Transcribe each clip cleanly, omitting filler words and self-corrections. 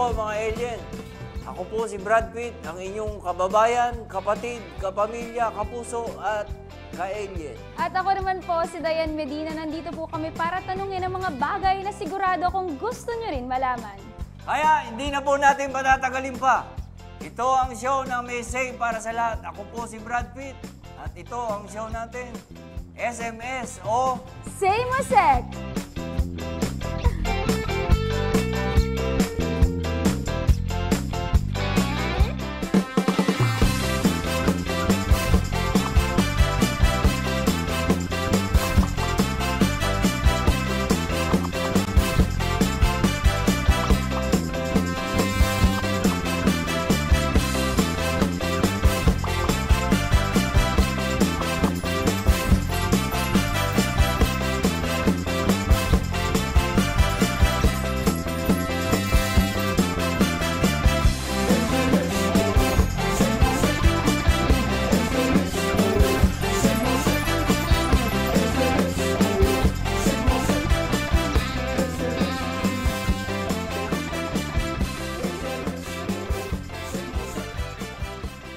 po mga alien. Ako po si Brad Pitt, ang inyong kababayan, kapatid, kapamilya, kapuso at ka-alien. At ako naman po si Diane Medina. Nandito po kami para tanungin ang mga bagay na sigurado kung gusto nyo rin malaman. Kaya hindi na po natin patatagalin pa. Ito ang show na may say para sa lahat. Ako po si Brad Pitt at ito ang show natin, SMS o Say Masek!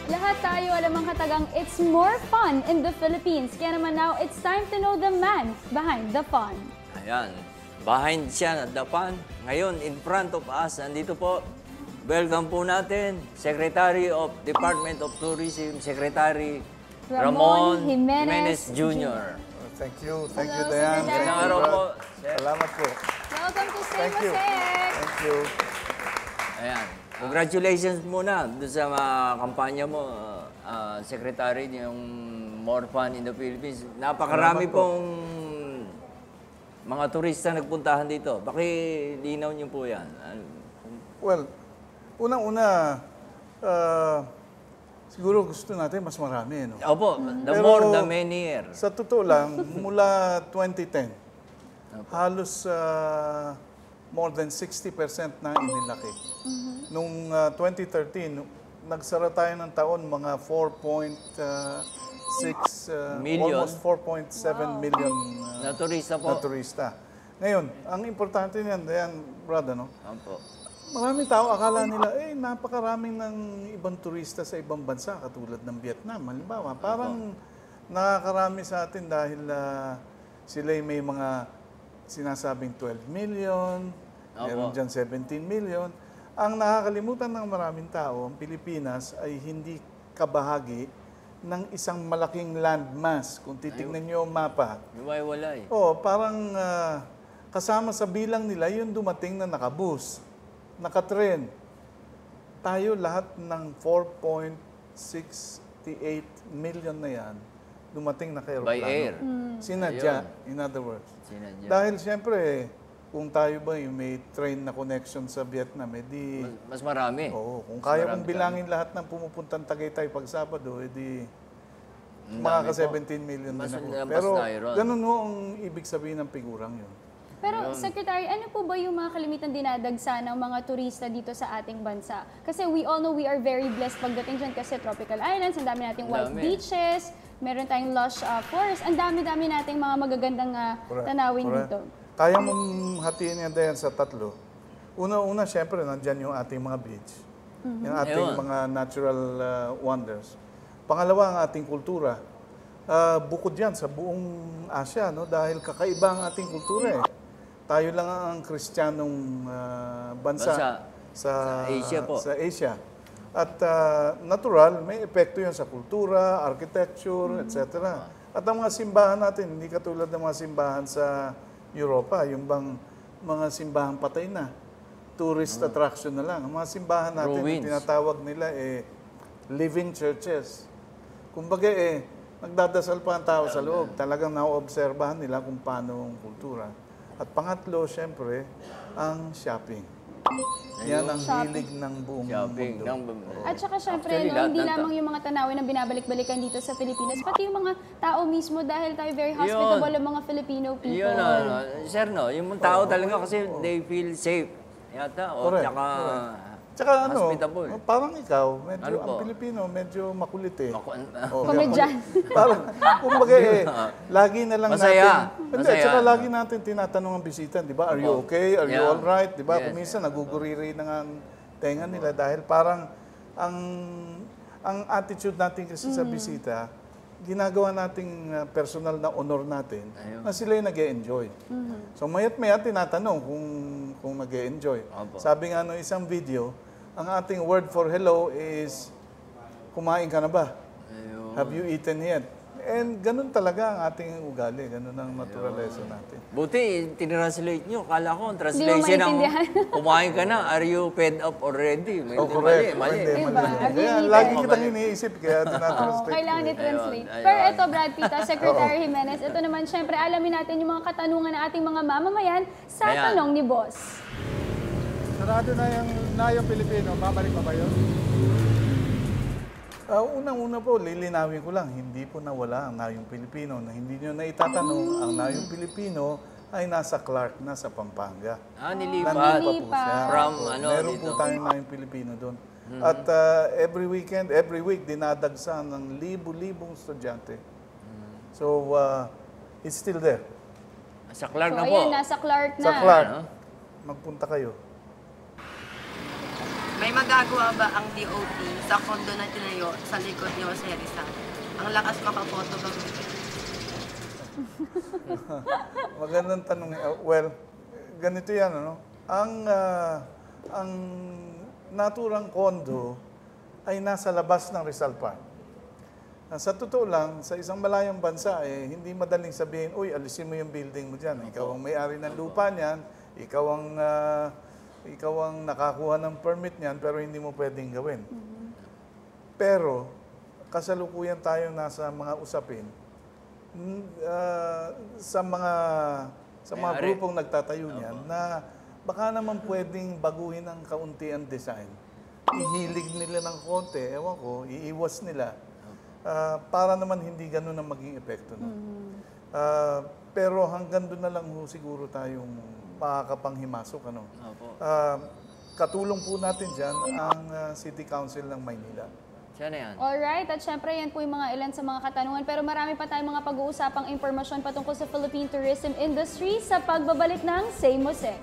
Lahat tayo alam ang katagang it's more fun in the Philippines. Kaya naman now, it's time to know the man behind the fun. Ayan, behind siya, the fun. Ngayon, in front of us, nandito po, welcome po natin, Secretary of Department of Tourism, Secretary Ramon Jimenez Jr. Thank you, Hello, Diane. Secretary. Magandang araw po, Sir. Salamat po. Welcome to Say Thank you. Masek! Thank you. Ayan, congratulations muna doon sa kampanya mo, Secretary, yung More Fun in the Philippines. Napakarami Salamat po. pong mga turista nagpuntahan dito. Pakilinaw niyo po yan. Well, unang-una, siguro gusto natin mas marami, no? Opo, the Pero more the merrier. Sa totoo lang, mula 2010, halos more than 60% na inilaki. Nung 2013, nagsara tayo ng taon mga 4.6 Million. almost 4.7 million Na turista po. na turista. Ngayon, ang importante niyan, Brad, ano? Opo. Maraming tao akala nila, napakaraming ng ibang turista sa ibang bansa, katulad ng Vietnam. Halimbawa, parang nakakarami sa atin dahil sila may mga sinasabing 12 million, meron dyan 17 million. Ang nakakalimutan ng maraming tao, ang Pilipinas ay hindi kabahagi ng isang malaking landmass. Kung titignan nyo ang mapa, Iwalay. parang kasama sa bilang nila yung dumating na nakabus, nakatren. Tayo lahat ng 4.68 million na yan, dumating na kay By air. Sinadya, in other words. Sinadya. Dahil siyempre, kung tayo ba yung may train na connection sa Vietnam, edi... Mas marami. Oo, kung kaya kong bilangin lahat ng pumupuntang Tagaytay pag Sabado, edi makaka 17 million din ako. Pero ganun ho ang ibig sabihin ng figurang yun. Pero Secretary, ano po ba yung mga kalimitan dinadagsa ng mga turista dito sa ating bansa? Kasi we all know we are very blessed pagdating dyan kasi tropical islands, ang dami nating white beaches, meron tayong lush forest, ang dami-dami nating mga magagandang tanawin dito. Kaya mong hatiin yan din sa tatlo. Una-una, syempre, nandyan yung ating mga beach. Yung ating mga natural wonders. Pangalawa, ang ating kultura. Bukod yan sa buong Asia, no? Dahil kakaiba ang ating kultura. Tayo lang ang Kristiyanong bansa sa Asia po. Sa Asia. At natural, may epekto yan sa kultura, architecture, etc. At ang mga simbahan natin, hindi katulad ng mga simbahan sa Europa, yung bang mga simbahan patay na. Tourist attraction na lang. Ang mga simbahan natin, yung tinatawag nila living churches. Kumbaga nagdadasal pa ang tao sa loob. Talagang naoobserbahan nila kung paano ang kultura. At pangatlo, syempre, ang shopping. Yan ang hilig ng buong mundo. At saka syempre, hindi lamang yung mga tanawin na binabalik-balikan dito sa Pilipinas, pati yung mga tao mismo dahil tayo very hospitable ang mga Filipino people. Yun, sir, no? Yung tao talaga kasi they feel safe. Yata, Tsaka hospitable. parang ikaw, medyo, ang Pilipino, medyo makulit eh. Komedyan. Parang, kumbaga lagi na lang Masaya. natin. Hindi, tsaka lagi natin tinatanong ang bisita, di ba? Are you okay? Are you all right? Di ba? Kung minsan, naguguriri na nga tenga nila dahil parang ang attitude natin kasi sa bisita, ginagawa nating personal na honor natin na sila yung nag-e-enjoy. So mayat-maya tinatanong kung nag-e-enjoy. Sabi nga ng isang video, ang ating word for hello is, kumain ka na ba? Have you eaten yet? And ganun talaga ang ating ugali, ganun ang naturalesa natin. Buti, tinranslate nyo. Kala ko, ang Hindi mo translation ng maintindihan. kumain ka na, are you fed up already? May Correct. mali. Diba? Have you Kaya eaten? lagi kitang iniisip, kaya tinatranslate. Kailangan i-translate. Ayun. Pero ito, Brad Pitt, Secretary Jimenez, ito naman, syempre, alamin natin yung mga katanungan ng ating mga mamamayan sa Ayan. tanong ni Boss. Sarado na yung Pilipino, babalik pa ba yun? Unang-una po, lilinawin ko lang, hindi po nawala ang Nayong Pilipino. Na hindi nyo na itatanong, ang Nayong Pilipino ay nasa Clark na sa Pampanga. Nilipat. Nandun pa po siya. From, Meron dito. po tayong Nayong Pilipino doon. At every weekend, every week, dinadagsan ng libu-libong estudyante. So, it's still there. Sa Clark So, na po. ayan, nasa Clark na. Sa Clark, Ano? magpunta kayo. May magagawa ba ang DOT sa kondo na tinayo sa likod ni Jose Rizal? Ang lakas makapoto ba? Magandang tanong. Well, ganito yan, ano? Ang naturang kondo ay nasa labas ng Rizal Park. Sa totoo lang, sa isang malayang bansa, hindi madaling sabihin, uy, alisin mo yung building mo dyan. Ikaw ang may-ari ng lupa niyan, ikaw ang nakakuha ng permit niyan, pero hindi mo pwedeng gawin. Pero, kasalukuyan tayo nasa mga usapin, sa mga May-ari. grupong nagtatayo niyan, na baka naman pwedeng baguhin ng kaunti ang design. Ihilig nila ng konti, ewan ko, iiwas nila. Para naman hindi ganun ang maging epekto. No? Pero hanggang doon na lang siguro tayong makakapanghimasok. Ano? Katulong po natin dyan ang City Council ng Maynila. Siya na yan. Alright, at syempre yan po yung mga ilan sa mga katanungan. Pero marami pa tayong mga pag-uusapang impormasyon patungkol sa Philippine tourism industry sa pagbabalik ng Say Mosek.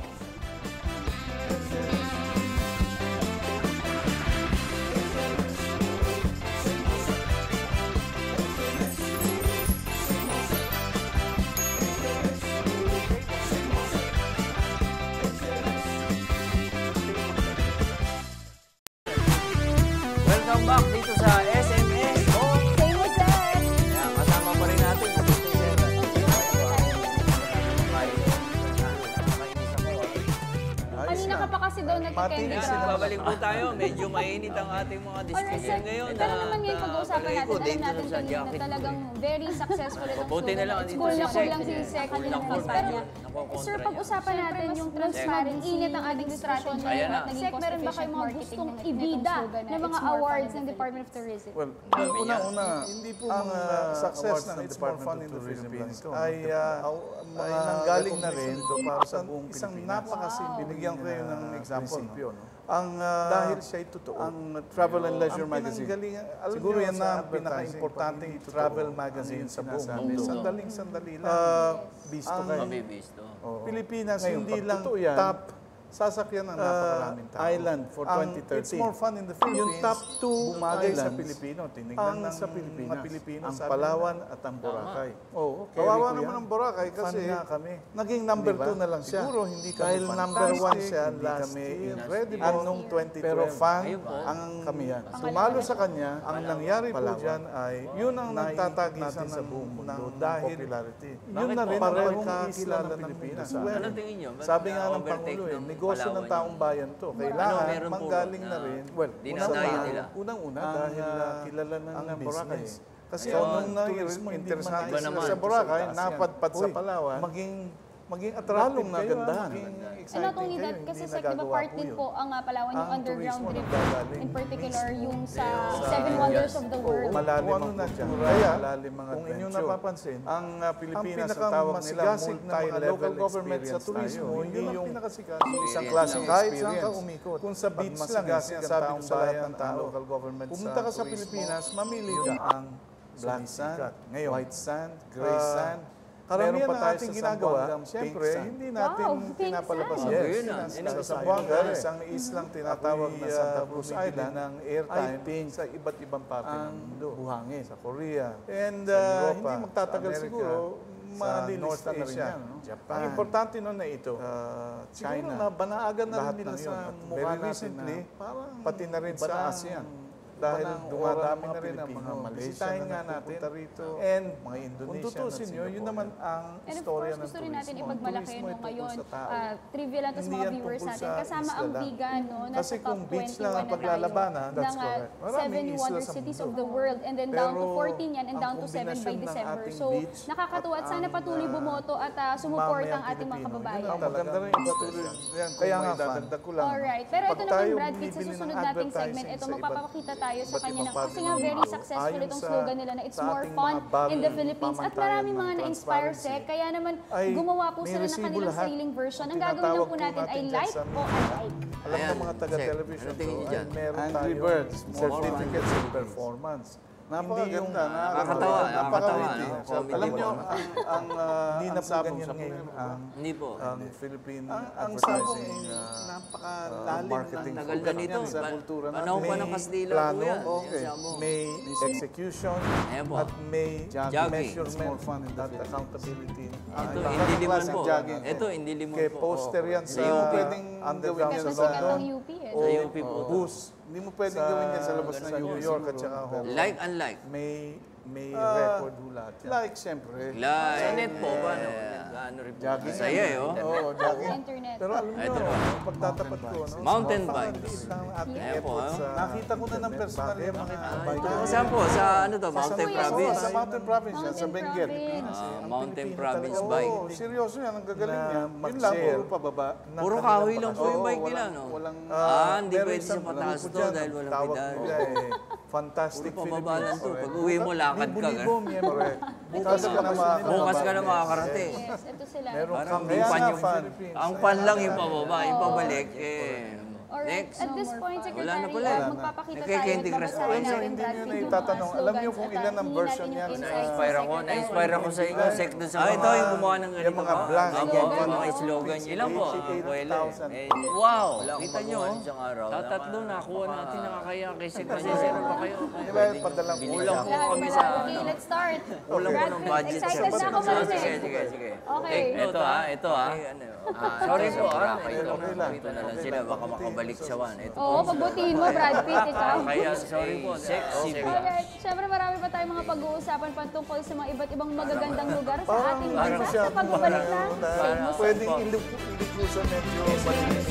Welcome back dito sa SMA. Oh, Say Mosek! kaya kasama pa rin natin. Kanina ka pa kasi daw nagka-candy Matinis crush. Babalik po tayo. Medyo mainit ang ating mga Alright, discussion sir. ngayon. Pero naman ngayon pag-uusapan natin, Palagi ko, alam dito natin sa kanina na jacket talagang ko very successful itong Buti na lang student. dito School si na Sec. school lang si Sec School kanina. na school Pero, niya. Nakokontra sir, niya. pag-usapan natin yung transparency, init ang ating discussion discussion Ayan na. at naging Sec, meron ba cost-efficient kayong mga marketing gustong ng ibida slogan na it's mga more fun awards in the ng Department of Tourism? Well, Dami una-una, yan. hindi po ang success ng It's More Fun in the Philippines ay nanggaling na rin para sa buong Pilipinas. Isang napakasimple. Binigyan ko kayo ng example. Dahil siya'y totoo. Ang Travel and Leisure Magazine. Siguro yan na ang pinaka-importanting travel magazine sa buong mundo. Sandaling-sandali lang. Bisto kayo. Mabibisto. Pilipinas, hindi lang top sasakyan ng napakaraming tao. Island for 2013. It's More Fun in the Philippines. Yung top 2 bumagay sa Pilipino. Tinignan ng sa Pilipinas. Mga Pilipino, ang Palawan at ang Boracay. Oh, okay. Kawawa naman ang Boracay kasi naging number 2 na lang siya. Siguro hindi kami dahil number 1 siya last year. Incredible. Anong 2012. Pero fun ang kami yan. Sumalo sa kanya, ang nangyari po dyan ay yun ang nagtatagisan sa buong mundo dahil popularity. Yun na rin ang pagkakilala ng Pilipinas. Ano tingin nyo? Ba't Sabi nga ng na-overtake Pangulo, ng negosyo ng Palawan taong yun? bayan to. Kailangan meron po manggaling na na rin. dinadayo nila? Unang-una dahil kilala ng Boracay. Kasi Ayun, nung interesado Iba naman. sa Boracay, napadpad sa Palawan, maging attractive And kayo, not maging only exciting that, kayo. kasi Hindi Sec, di ba nagagawa part po din yun. po ang Palawan yung Ang underground turismo trip, nanggagaling in particular yung sa sa- Seven Wonders of the World. Malalim ang kultura, kaya kung inyo napapansin, ang Pilipinas ang tawag nila multi-level government sa turismo, hindi yung isang klaseng kahit saan ka umikot. Kung sa beach lang, sinasabi ko sa lahat ng tao, pumunta ka sa Pilipinas, mamili ka ang black sand, white sand, gray sand, Karamihan pa ng tayo ating sa ginagawa, Zamboanga, siyempre, pink sand. hindi natin Wow, pink pinapalabas. sand. Yes, Yun na, sa yun ang Zamboanga, gusto. isang islang tinatawag na Santa Cruz Island ng airtime pink sa iba't ibang parte ng ang mundo. buhangin. Sa Korea, and Sa Europa, hindi magtatagal sa Amerika, siguro, sa malilista North na rin Asia, yan. no? Japan. Ang importante nun na ito, China. siguro na banaagan na Lahat rin nila ng yun. sa At mukha very natin recently, na parang pati na rin iba sa na ang- ASEAN. iba Dahil na ang dumadami oras ng na rin mga ang mga Pilipino. Malaysia Bisitahin na nga natin. nagpupunta rito. And mga Kung Indonesia tutusin nyo, yun naman ang And of istorya course, ng gusto rin natin turismo. ipagmalaki Turismo no, ay tungkol ngayon. sa tao. Trivia lang to sa Hindi mga yan viewers tungkol natin. sa Kasama isla ang lang. Vigan, no? Nasa Kasi top kung beach 21 lang ang na tayo paglalabanan, that's ng correct. 7 Maraming isla wonder sa cities mundo. of the world. And then down to Pero 14 yan and ang down to 7 by kombinasyon ng December. ating So, beach nakakatuwa at at sana ang, patuloy bumoto at sumuport ang ating mga kababayan. Ang maganda rin ipatuloy yan. Kaya nga, dadagdag ko lang. Alright, pero Pag ito tayo naman Brad Pitt, sa bumibili ng susunod nating segment, advertising ito sa iba't- magpapakita tayo sa iba't kanya ibang na parte kasi ng nga very mundo. successful Ayon itong sa- slogan nila na it's sa more ating fun mga bagong in the Philippines at pamantayan maraming ng mga na-inspire transparency, sec, kaya naman ay gumawa po may sila ng resibo kanilang lahat. sariling version. Ang Ang gagawin lang tinatawag po po natin natin ay dyan like sa o unlike. Alam Ayan, ng mga check. taga-television Ano tingin niyo ay dyan? meron Angry tayong Birds, certificates of performance. Napakaganda, Nakakatawa, napaka-witty. no? Comedy Alam po, nyo, no? hindi na po sabong ganyan sa ngayon kulay, Hindi po. ang Philippine ang sabong advertising napakalalim marketing. Tagal na nito. Yan sa kultura natin. Panahon pa ng May Kastila plano, po yan. okay. Yan siya mo. May execution, Ayan po. at may Jogging. measurement It's more fun in the at accountability. Ito, Ibang hindi limon klaseng po. jogging. Ito, hindi limon Kaya po. poster yan sa UP. Pwedeng underground gawin Kasi sa yan sikat London. ang UP eh. O Sa UP po. bus. Hindi mo pwedeng gawin yan sa labas ng New York at saka Hong Kong. Like and like. May record ho lahat yan. Like, siyempre. Sa net po ba? Ano rin po? Masaya eh, oh. Oo, jogging. Internet. Pero alam nyo, Ito po. pagtatapat ko, no? Mountain Napakaliit bikes. lang ang ating Ayan po, effort ah. sa Nakita ko na ng personal Bakit? yung mga Ito, saan po? Sa ano to? Mountain Kuya, Province. Sa Mountain Province yan, sa Mountain Benguet. Province. Mountain Province Oo, bike. seryoso yan, ang gagaling na yan. Yun lang, mag-share. puro pababa. ng Puro kanilang kahoy lang po bakasyon. yung bike Oo, nila, no? Walang, Hindi meron pwede siya isang pataas grupo to dyan, dahil walang tawag pedal. nila Fantastic Puro pababa lang to. Philippines. Pag uwi mo, lakad ka. Libo-libo, correct. Bukas ka na makakarating. Bukas ka na makakarating. Yes, ito sila. Meron Parang kang di kaya pan nga yung Philippines. Ang pan lang yung pababa, yung pabalik. Alright, Next. at this point, Wala na Secretary, pala. magpapakita tayo at Nagkikinting babasahin restaurant. natin, Hindi Brad nyo Pitt, na yung itatanong. mga Alam nyo slogans kung at ilan ang hingi version natin yan. yung insights Na-inspire ni ako. Secretary. Na-inspire ako sa inyo. Sek doon sa mga... ito, yung gumawa ng ganito. yung mga blank. Opo, Slogan, mga no? slogan. Ilan po? 88,000. Wow! Kita nyo. Tatatlo nakuha natin nakakaya kay Secretary. Zero pa kayo. Di ba, padalang Kulang po Lahat kami pala. sa... Okay, let's start. Kulang po Brad ng Pitt, budget. excited na ako marinig. Sige. Okay. Ito ha. Sorry po ha. Ito na lang sila. Baka makabalik sa one. Ito Oo, pagbutihin mo, Brad Pitt, ikaw. Kaya sorry po. Sexy. Alright, syempre marami pa tayong mga pag-uusapan patungkol sa mga iba't ibang magagandang lugar sa ating Parang bansa siya, sa pagbabalik na famous. pwedeng ilikusan medyo malinis.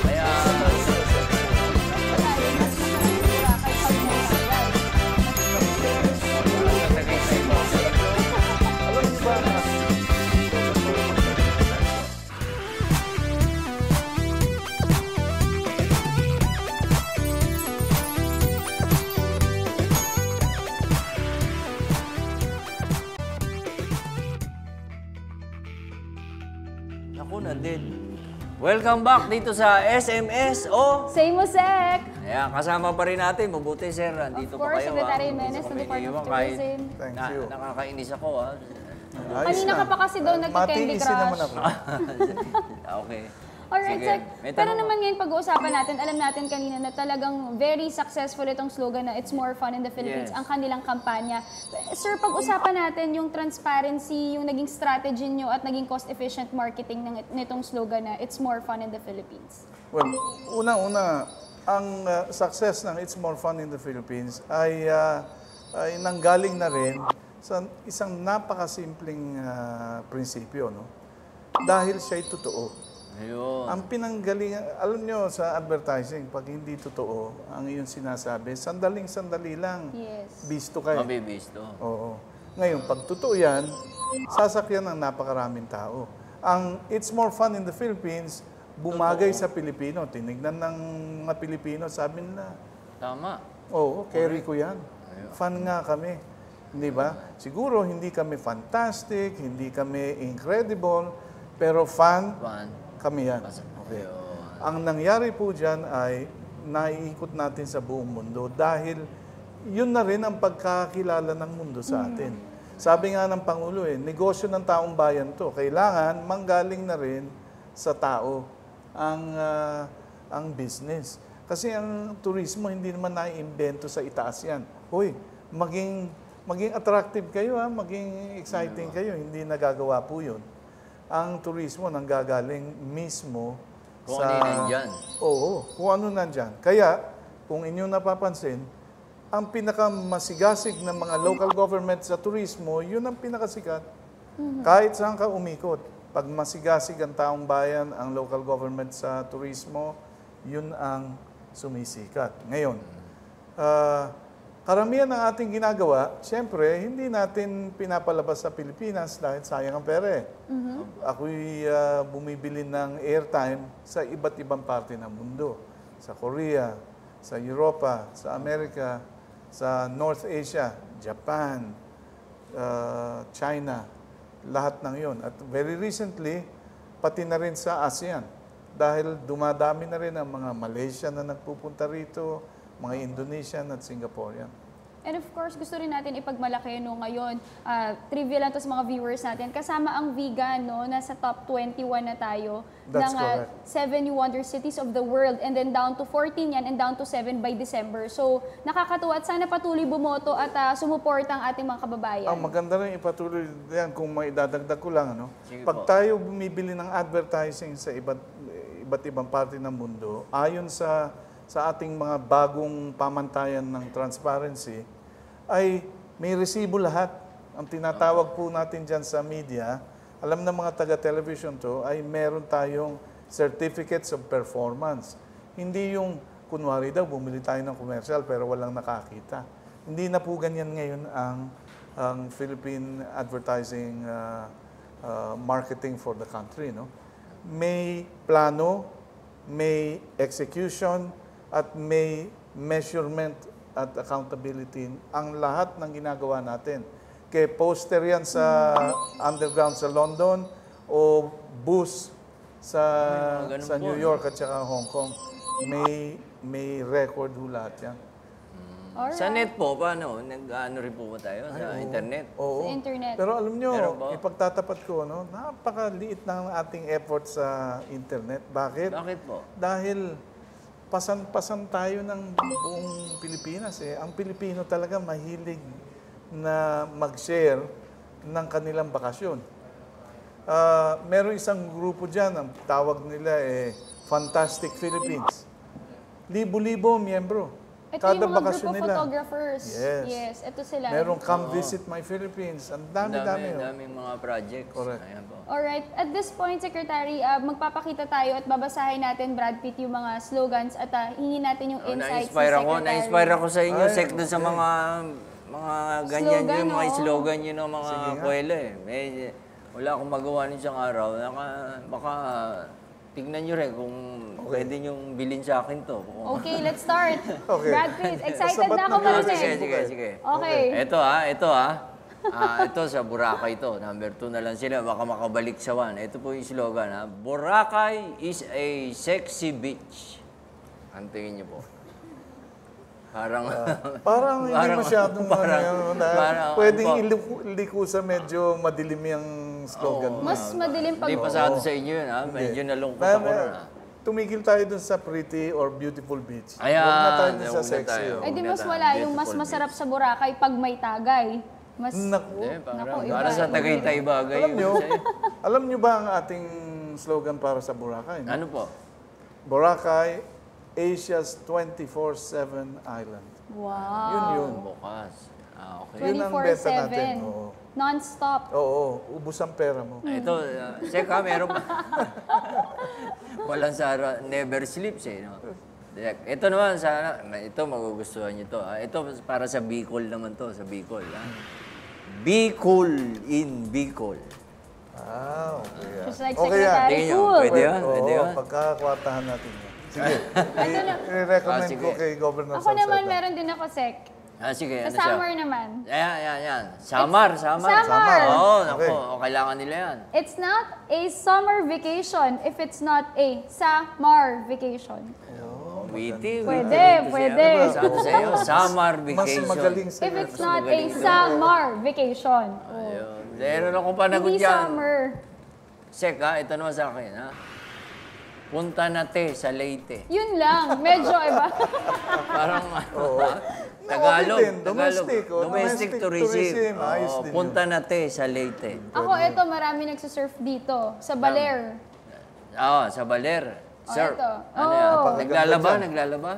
Kaya... Alam niyo ba, Naku na din. Welcome back dito sa SMS o... Say mo, Sec! Ayan, kasama pa rin natin. Mabuti, sir. Nandito Of pa course, kayo. Secretary Hindi Menes ko ng kami Department of iniwan kahit Tourism. Thank you. Nakakainis ako, ha. ayos Kanina na. ka pa kasi daw nagka-Candy Matiisin naman Crush. Ah, okay. Alright, Sige. Sec. May Pero tanong naman ngayon pag-uusapan natin, alam natin kanina na talagang very successful itong slogan na It's More Fun in the Philippines, Yes. ang kanilang kampanya. Sir, pag-usapan natin yung transparency, yung naging strategy nyo at naging cost-efficient marketing nitong slogan na It's More Fun in the Philippines. Well, una-una, ang success ng It's More Fun in the Philippines ay nanggaling na rin sa isang napakasimpleng prinsipyo, no? Dahil siya'y totoo. Ayun. Ang pinanggaling, alam nyo sa advertising, pag hindi totoo ang iyong sinasabi, sandaling-sandali lang, Yes. bisto kayo. Mabibisto. Oo. Ngayon, pag totoo yan, sasakyan ng napakaraming tao. Ang It's More Fun in the Philippines, bumagay sa Pilipino. Tinignan ng mga Pilipino, sabi nila, Tama. oo, carry ko yan. Fun nga kami. Hindi ba? Siguro hindi kami fantastic, hindi kami incredible, pero fun Fun. kami yan. Okay. Ang nangyari po dyan ay naiikot natin sa buong mundo dahil yun na rin ang pagkakilala ng mundo sa atin. Sabi nga ng Pangulo, negosyo ng taong bayan to. Kailangan manggaling na rin sa tao ang business. Kasi ang turismo hindi naman naiimbento sa itaas yan. Hoy, maging attractive kayo, maging exciting kayo. Hindi nagagawa po yun. Ang turismo nanggagaling mismo Kung ano yung nandyan. Oo, kung ano nandyan. Kaya, kung inyong napapansin, ang pinakamasigasig ng mga local government sa turismo, yun ang pinakasikat. Kahit saan ka umikot. Pag masigasig ang taong bayan, ang local government sa turismo, yun ang sumisikat. Ngayon, karamihan ng ating ginagawa, siyempre, hindi natin pinapalabas sa Pilipinas dahil sayang ang pera. Ako'y bumibili ng airtime sa iba't ibang parte ng mundo. Sa Korea, sa Europa, sa Amerika, sa North Asia, Japan, China, lahat ng yon. At very recently, pati na rin sa ASEAN. Dahil dumadami na rin ang mga Malaysia na nagpupunta rito, mga Indonesian at Singaporean. And of course, gusto rin natin ipagmalaki ngayon. Trivia lang to sa mga viewers natin. Kasama ang vegan, nasa top 21 na tayo. That's ng correct. 7 wonder cities of the world. And then down to 14 yan and down to 7 by December. So, nakakatuwa at sana patuloy bumoto at sumuporta ang ating mga kababayan. Ang maganda rin ipatuloy yan kung may idadagdag ko lang. Sige Pag po. tayo bumibili ng advertising sa iba't ibang parte ng mundo, ayon sa ating mga bagong pamantayan ng transparency, ay may resibo lahat. Ang tinatawag po natin dyan sa media, alam ng mga taga-television to, ay meron tayong certificates of performance. Hindi yung, kunwari daw, bumili tayo ng commercial pero walang nakakita. Hindi na po ganyan ngayon ang Philippine advertising marketing for the country. May plano, may execution, at may measurement at accountability ang lahat ng ginagawa natin. Kaya poster yan sa underground sa London o bus sa New York at saka Hong Kong. May record ho lahat yan. Alright. Sa net po, paano? Nag-ano rin po ba tayo sa internet? Oo. Sa internet. Pero alam nyo, Meron ba? ipagtatapat ko, napakaliit ng ating effort sa internet. Bakit? Bakit po? Dahil pasan-pasan tayo ng buong Pilipinas. Ang Pilipino talaga mahilig na mag-share ng kanilang bakasyon. Meron isang grupo dyan, ang tawag nila Fantastic Philippines. Libo-libo miyembro. Ito Kada yung mga bakasyon group of nila. photographers. Yes. Ito sila. Meron Come Visit My Philippines. Ang dami-dami. Daming mga projects. Correct. Ayan po. Alright, at this point, Secretary, magpapakita tayo at babasahin natin, Brad Pitt, yung mga slogans at hingin natin yung insights Na-inspire ni ako. Secretary. Na-inspire ako sa inyo, Ay, Sek, dun sa mga ganyan Slogan, yung mga oo. slogan yun ng mga Sige nga. kwela wala akong magawa ng isang araw. Baka tignan nyo rin kung pwede nyong bilhin sa akin to. Okay, let's start. Okay. Brad Pitt, excited na ako Sabat na marinig. Sige. Okay. Ito ito sa Boracay to. Number 2 na lang sila. Baka makabalik sa 1. Ito po yung slogan ha. Boracay is a sexy beach. Antingin niyo po. Parang Hindi masyadong parang- pwedeng iliko sa medyo madilim yung slogan. Mas madilim pag... Hindi pasado sa inyo yun ha. Medyo nalungkot Na- ako na ha. Tumigil tayo dun sa pretty or beautiful beach. Ayan, Huwag na tayo dun sa huwag na sexy. tayo. Ay, di Huwag mas na wala tayo. yung mas Beautiful masarap sa Boracay pag may tagay. Mas... Naku. Parang, Naku, para iba. sa Tagaytay bagay Alam yun. nyo, alam nyo ba ang ating slogan para sa Boracay? Ano po? Boracay, Asia's 24/7 island. Wow. Yun. Bukas. Okay. Yun ang benta natin. 24/7. Oo. Non-stop. Oo, ubus ang pera mo. Ito, Seka, meron pa. Walang sara, never sleeps no? Ito naman, ito magugustuhan nyo to. Ito para sa Bicol naman to, sa Bicol. Bicol in Bicol. Okay. Just like Okay yan. Secretary Tingin nyo, Cool. pwede yan? Pwede Oo, yan? pagkakwartahan natin yan. Sige. I-recommend sige. ko kay Governor Ako naman, Salceda. meron din ako, Sec. Sige, Sa ano siya? summer naman. Yan. Samar. Summer. Oo, naku, Okay. kailangan nila yan. It's not a summer vacation if it's not a summer vacation. Witty. Pwede. Sabi sa'yo, summer Mas vacation. magaling sa If it's not a summer vacation. Ayun. Meron akong panagot Hindi dyan. summer. Sek, ha? Ito naman sa akin, ha? Punta na te sa Leyte. Yun lang. Medyo iba. Parang, Okay din, Tagalog. domestic tourism. ayos Oo, din punta na te sa Leyte. Ako, eto, marami nagsusurf dito. Sa Baler. Oo, sa Baler. Surf. ito. Ano yan? Oh. Naglalaba?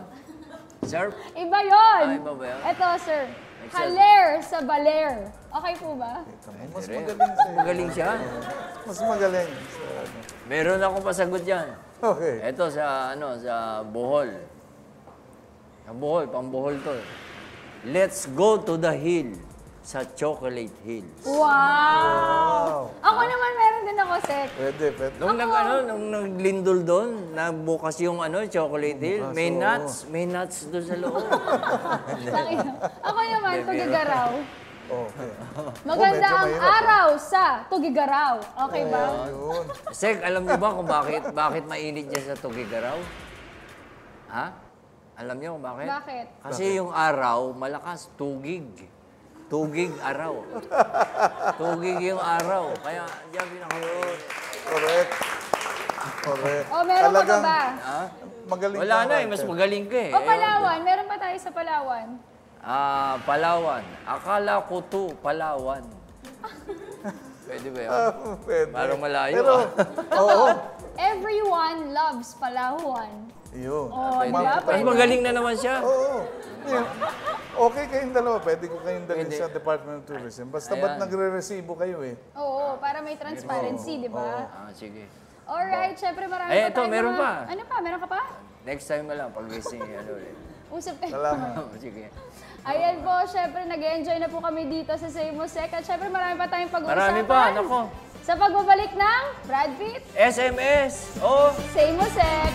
Surf? Iba yun. Iba ba yun? Eto, sir. Haler sa Baler. Okay po ba? Mas magaling sa Magaling siya. Mas magaling sa ano. Meron akong pasagot yan. Okay. Ito sa Bohol. Sa Bohol, pang Bohol to. Let's go to the hill sa Chocolate Hills. Wow! Ako naman meron din ako, Sek. Pwede. Nung nung naglindol doon, nabukas yung Chocolate Hill, may nuts doon sa loob. Ako naman, Tugigaraw. Okay. Maganda medyo ang mahirap, araw sa Tugigaraw. Okay ba? Yun. Sek, alam niyo ba kung bakit mainit dyan sa Tugigaraw? Ha? Alam niyo kung bakit? Bakit? Kasi yung araw, malakas, tugig. Tugig araw. Tugig yung araw. Kaya, diyan pinakaroon. Correct. O, meron ka pa ba? Ha? Magaling Wala ka, na Walter. mas magaling ka eh. O, Palawan. Meron pa tayo sa Palawan. Palawan. Akala ko to, Palawan. Pwede ba yun? Pwede. Parang malayo. Pero, oo. Everyone loves Palawan. Yun. O, di ba? Mas magaling na naman siya. Oo. Yeah. Okay kayong dalawa. Pwede ko kayong dalhin sa Department of Tourism. Basta ba't nagre-resibo kayo eh? Oo, para may transparency, di ba? Sige. Alright, syempre marami Eh, pa ito, tayong meron mga- pa. Ano pa? Meron ka pa? Next time na lang, pag-gising ulit. Usap tayo. Salamat. Sige. Ayan po, syempre nag-enjoy na po kami dito sa Same Sec. At syempre marami pa tayong pag-uusapan. Marami pa, nako. Sa pagbabalik ng Brad Pitt, SMS! Oh! Same Sec.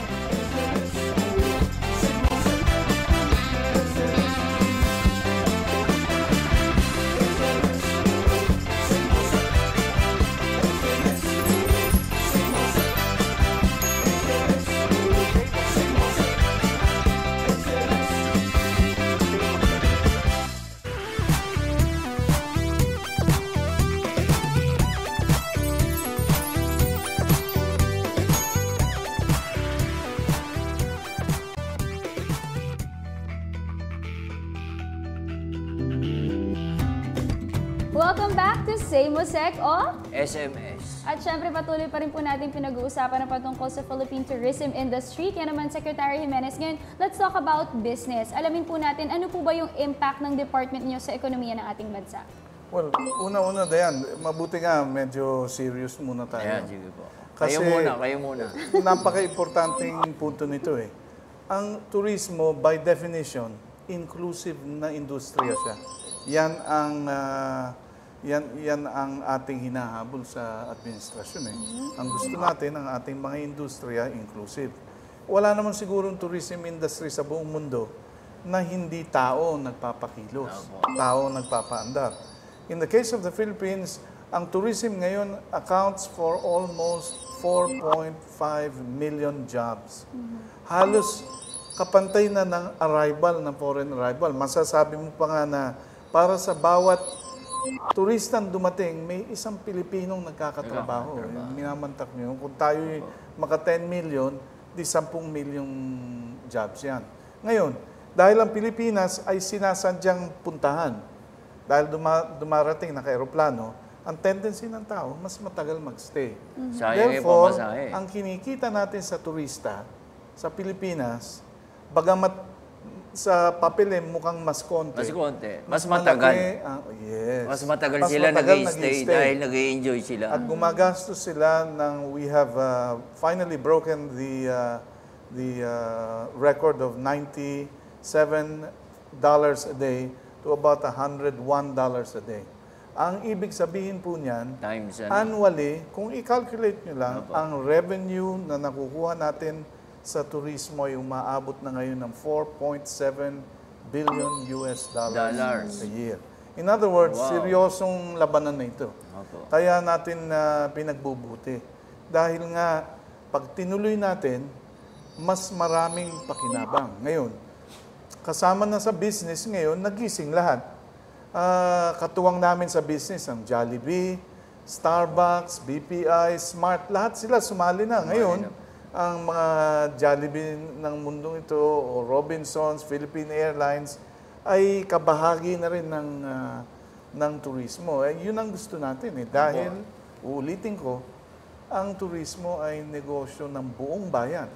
Welcome back to Same Sec o SMS. At syempre patuloy pa rin po natin pinag-uusapan ang patungkol sa Philippine tourism industry. Kaya naman Secretary Jimenez, ngayon, let's talk about business. Alamin po natin ano po ba yung impact ng department niyo sa ekonomiya ng ating bansa? Well, una-una, Dayan, mabuti nga, medyo serious muna tayo. Ayan, sige po. Kasi- Kayo muna. Napaka-importanting punto nito eh. Ang turismo, by definition, inclusive na industriya siya. Yan ang ating hinahabol sa administrasyon eh. Ang gusto natin, ang ating mga industriya, inclusive. Wala naman sigurong tourism industry sa buong mundo na hindi tao nagpapakilos, tao nagpapaandar. In the case of the Philippines, ang tourism ngayon accounts for almost 4.5 million jobs. Halos kapantay na ng arrival, ng foreign arrival. Masasabi mo pa nga na para sa bawat turistang dumating, may isang Pilipinong nagkakatrabaho. Minamantak nyo. Kung tayo maka 10 million, di 10 milyong jobs yan. Ngayon, dahil ang Pilipinas ay sinasadyang puntahan, dahil dumarating na aeroplano, ang tendency ng tao, mas matagal magstay. Sayang yung Therefore, pamasahe. ang kinikita natin sa turista, sa Pilipinas, bagamat sa papel mukhang mas konti. Mas konti. Mas matagal. Yes. Mas matagal Mas sila matagal nag-i-stay nag-i-stay. dahil nag-i-enjoy sila. At gumagastos sila ng, we have finally broken the record of $97 a day to about $101 a day. Ang ibig sabihin po niyan, Times annually, kung i-calculate nyo lang, ang revenue na nakukuha natin sa turismo ay umaabot na ngayon ng $4.7 billion a year. In other words, seryosong labanan na ito. Kaya natin pinagbubuti. Dahil nga, pag tinuloy natin, mas maraming pakinabang. Ngayon, kasama na sa business ngayon, nagising lahat. Katuwang namin sa business ang Jollibee, Starbucks, BPI, Smart, lahat sila sumali na. Ngayon, ang mga Jollibee ng mundong ito, o Robinsons, Philippine Airlines, ay kabahagi na rin ng turismo. Yun ang gusto natin dahil, uulitin ko, ang turismo ay negosyo ng buong bayan.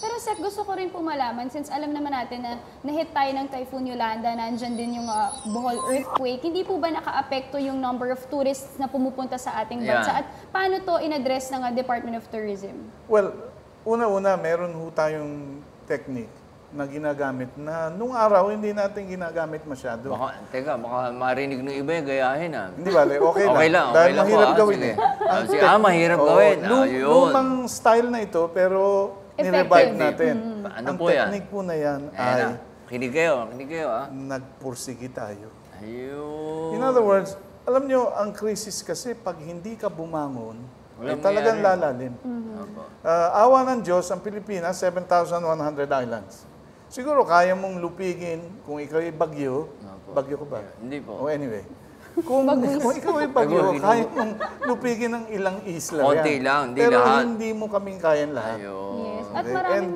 Pero Sek, gusto ko rin po malaman, since alam naman natin na nahit tayo ng Typhoon Yolanda, nandyan din yung Bohol earthquake, hindi po ba naka-apekto yung number of tourists na pumupunta sa ating bansa? At paano to in-address ng Department of Tourism? Well, una-una, meron ho tayong technique na ginagamit na nung araw hindi natin ginagamit masyado. Baka marinig ng iba yung gayahin Hindi bale, okay lang. Okay lang Dahil po, mahirap gawin sige. Ang mahirap gawin. Yun. Lumang style na ito, pero nirevive natin. Ano Ang po yan? technique po na yan Ayan ay kinig kayo nagpursigi tayo. Ayun. In other words, alam nyo, ang krisis kasi pag hindi ka bumangon, ay talagang lalalim. Awa ng Diyos, ang Pilipinas, 7,100 islands. Siguro kaya mong lupigin kung ikaw ay bagyo. Bagyo ko ba? Hindi po. Oh, anyway. Kung ikaw ay bagyo, kaya mong lupigin ng ilang isla. Konti lang, hindi Pero lahat. hindi mo kaming kayan lahat. Ayun. Yes. At And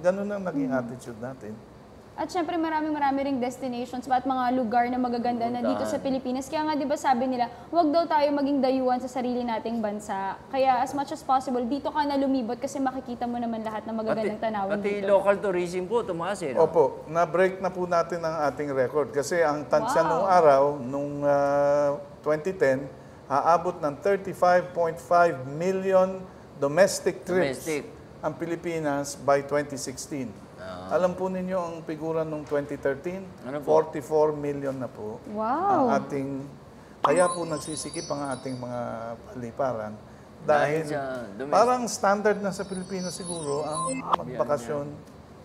ganun ang naging attitude natin. At syempre marami ring destinations at mga lugar na magaganda na dito sa Pilipinas. Kaya nga 'di ba sabi nila, huwag daw tayo maging dayuhan sa sarili nating bansa. Kaya as much as possible, dito ka na lumibot kasi makikita mo naman lahat ng magagandang tanawin Pati dito. local tourism po, tumaas no? Opo, na-break na po natin ang ating record. Kasi ang tansya nung araw, nung 2010, aabot ng 35.5 million domestic trips ang Pilipinas by 2016. Alam po ninyo ang figura nung 2013? 44 million na po. Wow! Ang ating, kaya po nagsisikip ang ating mga paliparan. Dahil parang standard na sa Pilipinas siguro ang magbakasyon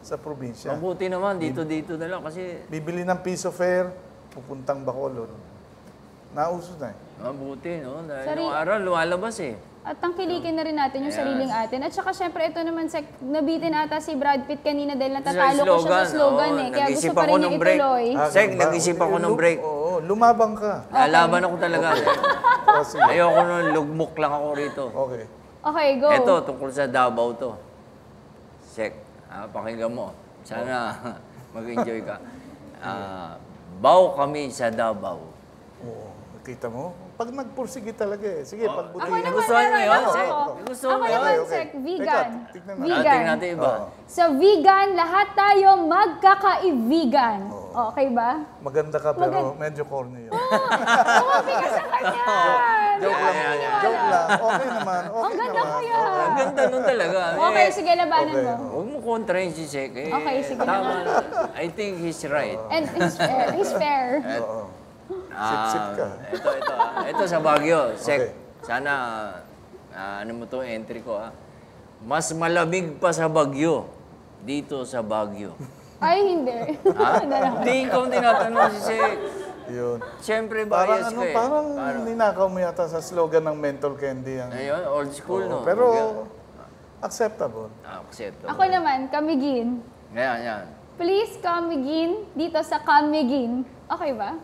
sa probinsya. Mabuti naman, dito na lang kasi... Bibili ng piso fare, pupuntang Bacolod. Nauso na Mabuti, no? Dahil nung araw, lumalabas At tangkilikin na rin natin yung sariling atin. At saka syempre ito naman, Sek, nabitin ata si Brad Pitt kanina dahil natatalo ko siya sa slogan Kaya gusto pa rin niya ituloy. Sek, nag-isip ako ng break. Oo, lumabang ka. Lalaban ako talaga. Ayoko nung lugmok lang ako rito. Okay. Okay, go. Ito, tungkol sa Davao to. Sek, pakinggan mo. Sana mag-enjoy ka. Baw kami sa Davao. Oo, kita mo? Pag nagpursige talaga Sige, Ako pagbutihin. naman, Gustuhan mo yun, ako. Sek? Gustuhan Ako mo yun? naman, Okay. Sek, vegan. Teka, tignan natin. Vegan. Tingnan natin iba. Sa vegan, lahat tayo magkakaibigan. Okay ba? Maganda ka pero medyo corny yun. Umabi ka sa kanya! Joke lang. Joke lang. Okay naman. Okay Ang ganda naman. kaya. Ang ganda nun talaga. Okay, sige, labanan Okay. mo. Huwag mo kontrahin si Sek. Okay, sige. Tama. I think he's right. And he's fair. Oo. Sip-sip ka. Ito sa Baguio. Sek, Okay. sana, ano mo to entry ko Mas malamig pa sa Baguio dito sa Baguio. Ay, hindi. Hindi ikaw tinatanong si Sek. Yun. Siyempre, Parang bias ka eh. parang ninakaw mo yata sa slogan ng mental candy. Ayun, old school, no? Pero acceptable. Accept. Ako naman, Camiguin. Yan. Please come again dito sa Camiguin. Okay ba?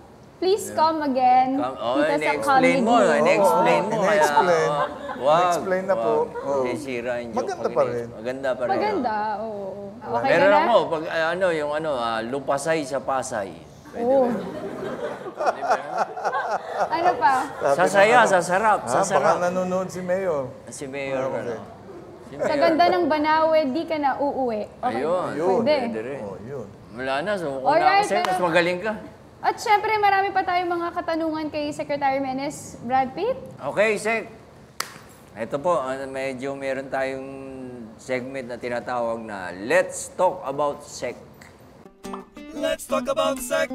Please come again dito sa in-explain mo. Camiguin. In-explain mo. In-explain. Wow. In-explain na po. Oo. Sisira yung joke. Maganda pag pa in- rin. Maganda pa rin. Maganda, oo. Okay Meron ka na? ako, pag lupasay sa Pasay. Oo. Ano pa? Sa saya, sa sarap, sa Baka sarap. nanonood si Mayor. Si Mayor, Okay. Si Sa Mayor. ganda ng Banawe, di ka na uuwi. Okay. Ayun. Yun. Pwede. Pwede rin. Oh, yun. Wala na, so kung Alright, kasi, mas pero- magaling ka. At syempre, marami pa tayong mga katanungan kay Secretary Menes, Brad Pitt. Okay, Sek. Ito po, medyo meron tayong segment na tinatawag na Let's Talk About Sek. Let's talk about Sek.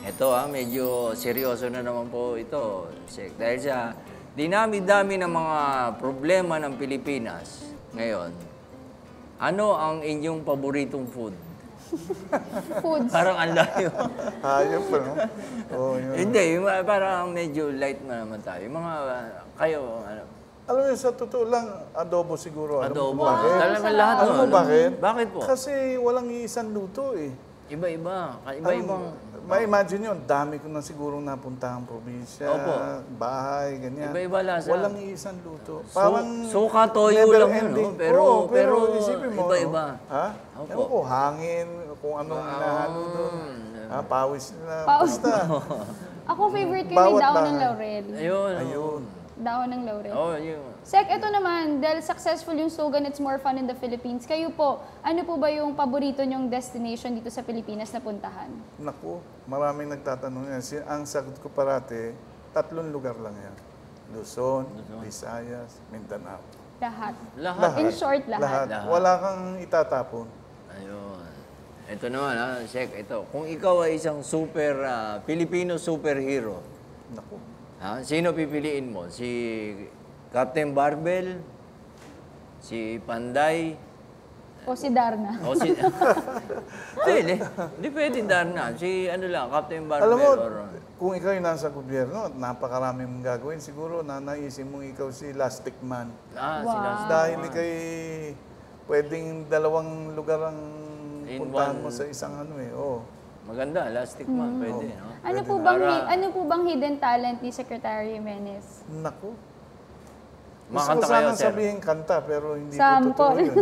Ito medyo seryoso na naman po ito, Sek. Dahil sa dinami-dami ng mga problema ng Pilipinas ngayon, ano ang inyong paboritong food? Foods. Parang ang layo. Hayop pa, no? Oo, yun. Hindi, parang medyo light na naman tayo. Yung mga, kayo, Alam mo, sa totoo lang, adobo siguro. Alam Adobo. mo bakit? Talagang lahat. Alam mo no? bakit? Bakit po? Kasi walang iisang luto eh. Iba-iba. Iba-ibang... Ma-imagine yun, dami ko na sigurong napuntahang probinsya, Opo. bahay, ganyan. Iba-iba lasa. Walang iisang luto. Parang suka, toyo never lang yun, ending. no? Pero- Oo, pero isipin mo, iba-iba. no? Ha? Opo. Ewan ko, hangin, kung anong hinahalo doon. Pawis na. Pawis. Basta. Ako favorite ko yung Bawat daon ng bahay. laurel. Ayun. Ayun. Daon ng laurel. Oh, yun. Sek, ito naman, dahil successful yung slogan, it's more fun in the Philippines. Kayo po, ano po ba yung paborito nyong destination dito sa Pilipinas na puntahan? Naku, maraming nagtatanong yan. Ang sagot ko parati, 3 lugar lang yan. Luzon, Visayas, Mindanao. Lahat. Lahat. In short, lahat. Wala kang itatapon. Ayun. Ito naman, ha, Sek, ito. Kung ikaw ay isang Filipino superhero, Naku. sino pipiliin mo? Si Captain Barbell? Si Panday? O si Darna. O si... Hindi pwede Darna. Si ano lang, Captain Barbell. Alam mo, or... kung ikaw yung nasa gobyerno at napakaraming mong gagawin, siguro nanaisip mong ikaw si Lastic Man. sila. Dahil ikay pwedeng 2 lugar ang In puntahan one- mo sa isang ano eh. Oh. Maganda, elastic man. Pwede, no? Ano po bang hidden talent ni Secretary Jimenez? Naku. Gusto ko Makanta kayo, sana sir. sabihin kanta, pero hindi po Sample. totoo yun.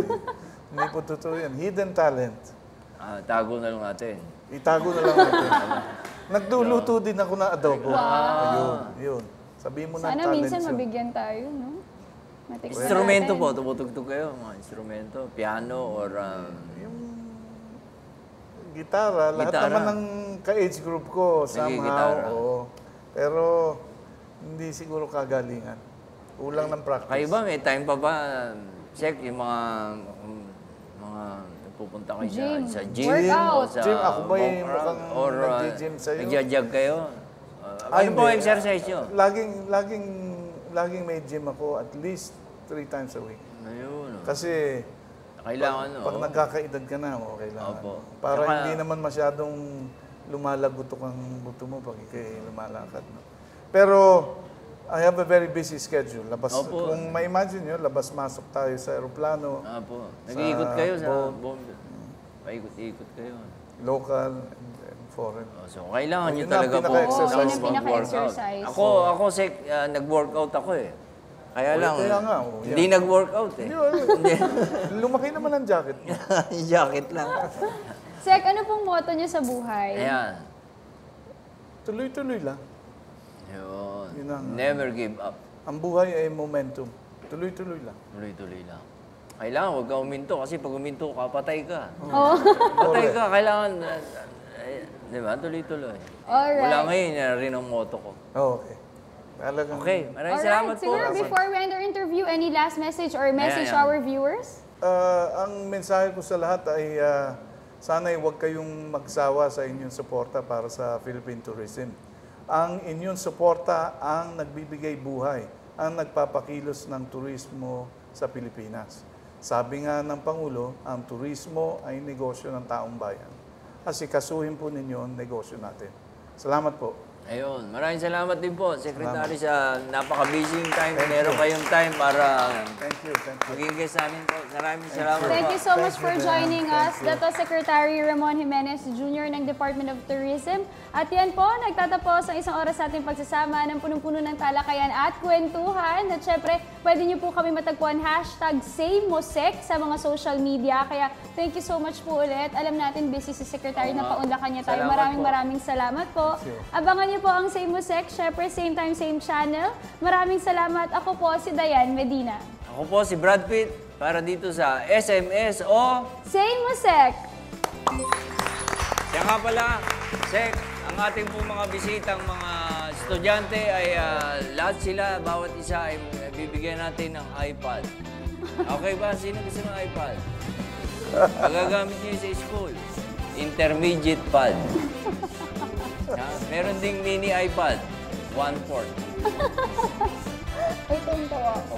Hindi po totoo yan. Hidden talent. Tago na lang natin. Itago na lang natin. Nagduluto din ako ng adobo. Ayun, yun. Sabihin mo na Sana talent minsan yun. mabigyan tayo, no? Matikman Instrumento natin. po, tumutugtog kayo. Mga instrumento, piano, or... Yung gitara, lahat Gitara. naman ng ka-age group ko, Nagigitara. somehow, oo. Pero hindi siguro kagalingan. Kulang ng practice. Kayo ba, may time pa ba, Sek, yung mga pupunta kayo Gym. sa gym? Workout. O sa Gym, ako ba yung walk around? mukhang Or nagji-gym sa'yo? Nagja-jog kayo? Ay, Ano po hindi. exercise nyo? Laging may gym ako at least 3 times a week. Ayun. Kasi Kailangan, pag nagkakaedad ka na, kailangan. Opo. Para Saka- hindi naman masyadong lumalagutok ang buto mo pag ikay lumalakad. No? Pero I have a very busy schedule. Opo. Kung ma-imagine nyo, labas-masok tayo sa aeroplano, Po. Nag-iikot kayo sa boat. bombe. Paikot-ikot kayo. local and foreign. So, kailangan nyo Yun ang talaga po pinaka-exercise. Oo, yun ang mag-workout. pinaka-exercise. Ako, Sek, nag-workout ako eh. Kaya lang, kaya nga, hindi nag-workout eh. Hindi. Lumaki naman ang jacket mo. Jacket lang. Sek, ano pong motto niyo sa buhay? Ayan. Tuloy-tuloy lang. Yun. Yun ang- Never give up. Ang buhay ay momentum. Tuloy-tuloy lang. Tuloy-tuloy lang. Kailangan huwag ka uminto kasi pag uminto ka, patay ka. Oo. Patay ka, kailangan, di ba, tuloy-tuloy. Alright. Wala ngayon, yan rin ang motto ko. Okay. Talagang, Okay, maraming salamat po. Siguro before we end our interview, any last message or message to Ayan. our viewers? Ang mensahe ko sa lahat ay sana'y huwag kayong magsawa sa inyong suporta para sa Philippine tourism. Ang inyong suporta ang nagbibigay buhay, ang nagpapakilos ng turismo sa Pilipinas. Sabi nga ng Pangulo, ang turismo ay negosyo ng taong bayan. Asikasuhin po ninyo ang negosyo natin. Salamat po. Ayun, maraming salamat din po, Secretary, sa napaka-busy time. Meron kayong time para Thank you. maging guest namin po. Maraming salamat Thank po. you so much for joining us. That was Secretary Ramon Jimenez Jr. ng Department of Tourism. At yan po, nagtatapos ang isang oras nating pagsasama ng punong-puno ng talakayan at kwentuhan. At syempre, pwede niyo po kami matagpuan #SameMosec sa mga social media. Kaya thank you so much po ulit. Alam natin busy si Secretary na paunlakan niya tayo. Salamat po. Maraming salamat po. Abangan niyo po ang Same Mosec, syempre same time, same channel. Maraming salamat. Ako po si Dayan Medina. Ako po si Brad Pitt para dito sa SMS o... Same Mosec! Siya nga pala, Sek, ang ating po mga bisitang mga estudyante ay lahat sila, bawat isa ay bibigyan natin ng iPad. Okay ba? Sino gusto ng iPad? Magagamit niyo sa school. Intermediate pad. Meron ding mini iPad. 1/4. Ay, tuntawa ako.